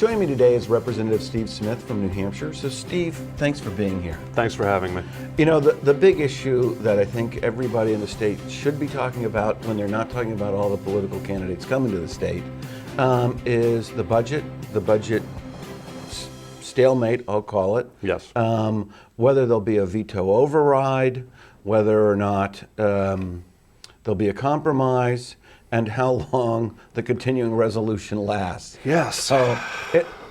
Joining me today is Representative Steve Smith from New Hampshire. So Steve, thanks for being here. Thanks for having me. You know, the big issue that I think everybody in the state should be talking about when they're not talking about all the political candidates coming to the state is the budget stalemate, I'll call it. Yes. Whether there'll be a veto override, whether or not there'll be a compromise, and how long the continuing resolution lasts. Yes.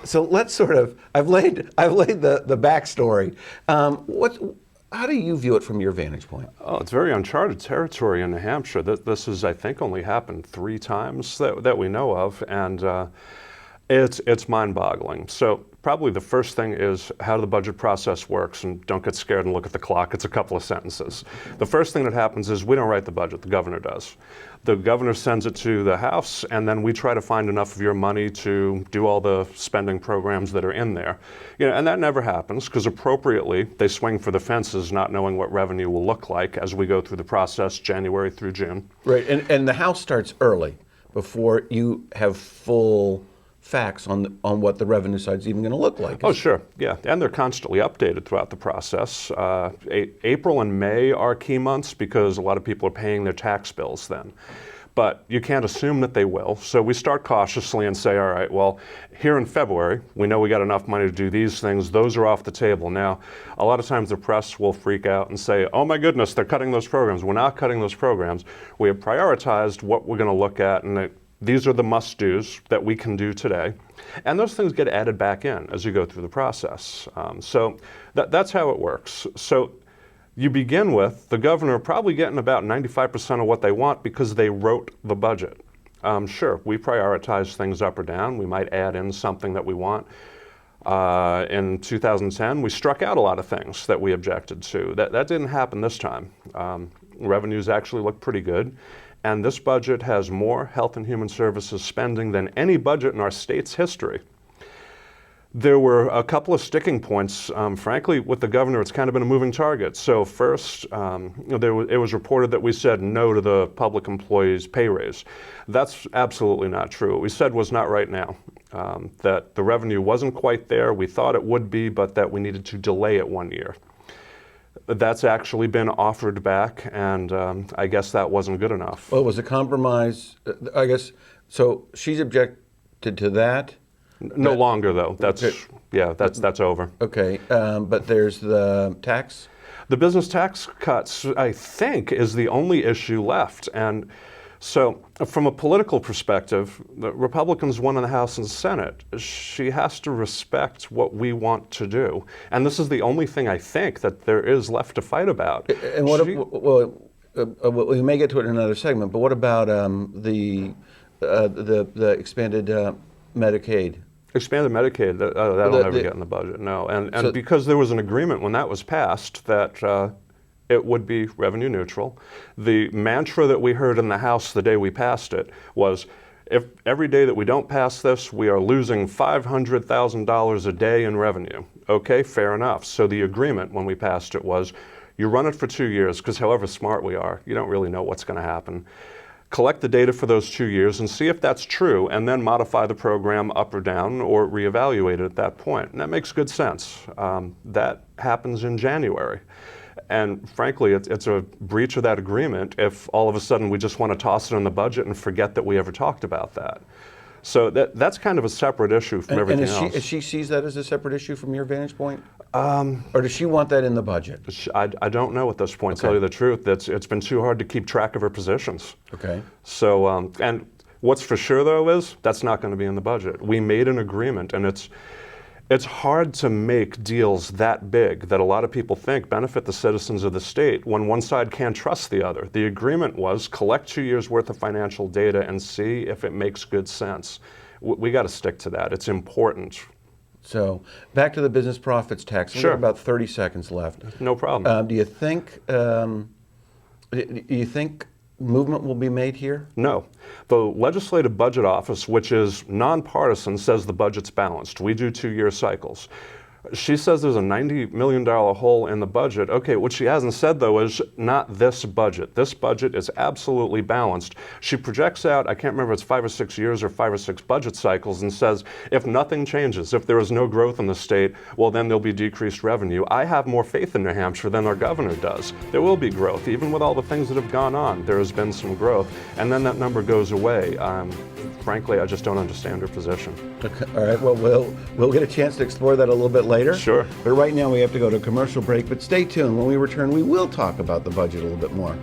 So let's sort of, I've laid the backstory. How do you view it from your vantage point? Oh, it's very uncharted territory in New Hampshire. This has, I think, only happened 3 times that we know of, and it's mind-boggling. So probably the first thing is how the budget process works, and don't get scared and look at the clock. It's a couple of sentences. The first thing that happens is we don't write the budget, the governor does. The governor sends it to the House, and then we try to find enough of your money to do all the spending programs that are in there. You know, and that never happens because appropriately they swing for the fences not knowing what revenue will look like as we go through the process January through June. Right, and the House starts early before you have full facts on what the revenue side is even going to look like. Oh, sure, yeah, and they're constantly updated throughout the process. April and May are key months because a lot of people are paying their tax bills then. But you can't assume that they will, so we start cautiously and say, all right, well, here in February, we know we got enough money to do these things, those are off the table. Now, a lot of times the press will freak out and say, oh my goodness, they're cutting those programs. We're not cutting those programs. We have prioritized what we're going to look at, and these are the must-dos that we can do today. And those things get added back in as you go through the process. So that's how it works. So you begin with the governor probably getting about 95% of what they want because they wrote the budget. Sure, we prioritize things up or down. We might add in something that we want. In 2010, we struck out a lot of things that we objected to. That didn't happen this time. Revenues actually look pretty good. And this budget has more health and human services spending than any budget in our state's history. There were a couple of sticking points. Frankly, with the governor, it's kind of been a moving target. So first, it was reported that we said no to the public employees' pay raise. That's absolutely not true. What we said was not right now, that the revenue wasn't quite there. We thought it would be, but that we needed to delay it 1 year. That's actually been offered back, and I guess that wasn't good enough. Well, it was a compromise, I guess. So she's objected to that? No longer, though. That's over. Okay, but there's the tax? The business tax cuts, I think, is the only issue left. And so from a political perspective, the Republicans won in the House and Senate. She has to respect what we want to do. And this is the only thing I think that there is left to fight about. And we may get to it in another segment, but what about the expanded Medicaid? Expanded Medicaid, that'll never get in the budget, no. And because there was an agreement when that was passed that it would be revenue neutral. The mantra that we heard in the House the day we passed it was, if every day that we don't pass this, we are losing $500,000 a day in revenue. Okay, fair enough. So the agreement when we passed it was, you run it for 2 years, because however smart we are, you don't really know what's going to happen. Collect the data for those 2 years and see if that's true, and then modify the program up or down or reevaluate it at that point. And that makes good sense. That happens in January. And frankly, it's a breach of that agreement if all of a sudden we just want to toss it in the budget and forget that we ever talked about that. So that's kind of a separate issue from everything else. And she sees that as a separate issue from your vantage point? Or does she want that in the budget? I don't know at this point, to tell you the truth. It's been too hard to keep track of her positions. Okay. So, and what's for sure though is, that's not going to be in the budget. We made an agreement, and it's hard to make deals that big that a lot of people think benefit the citizens of the state when one side can't trust the other. The agreement was collect 2 years worth of financial data and see if it makes good sense. We got to stick to that. It's important. So back to the business profits tax. We've got about 30 seconds left. No problem. Do you think movement will be made here? No. The Legislative Budget Office, which is nonpartisan, says the budget's balanced. We do 2-year cycles. She says there's a $90 million hole in the budget. Okay, what she hasn't said though is not this budget. This budget is absolutely balanced. She projects out, I can't remember if it's 5 or 6 years or 5 or 6 budget cycles, and says if nothing changes, if there is no growth in the state, well then there'll be decreased revenue. I have more faith in New Hampshire than our governor does. There will be growth, even with all the things that have gone on. There has been some growth, and then that number goes away. Frankly, I just don't understand her position. Okay. All right, well, we'll get a chance to explore that a little bit later. Sure. But right now we have to go to a commercial break, but stay tuned. When we return, we will talk about the budget a little bit more.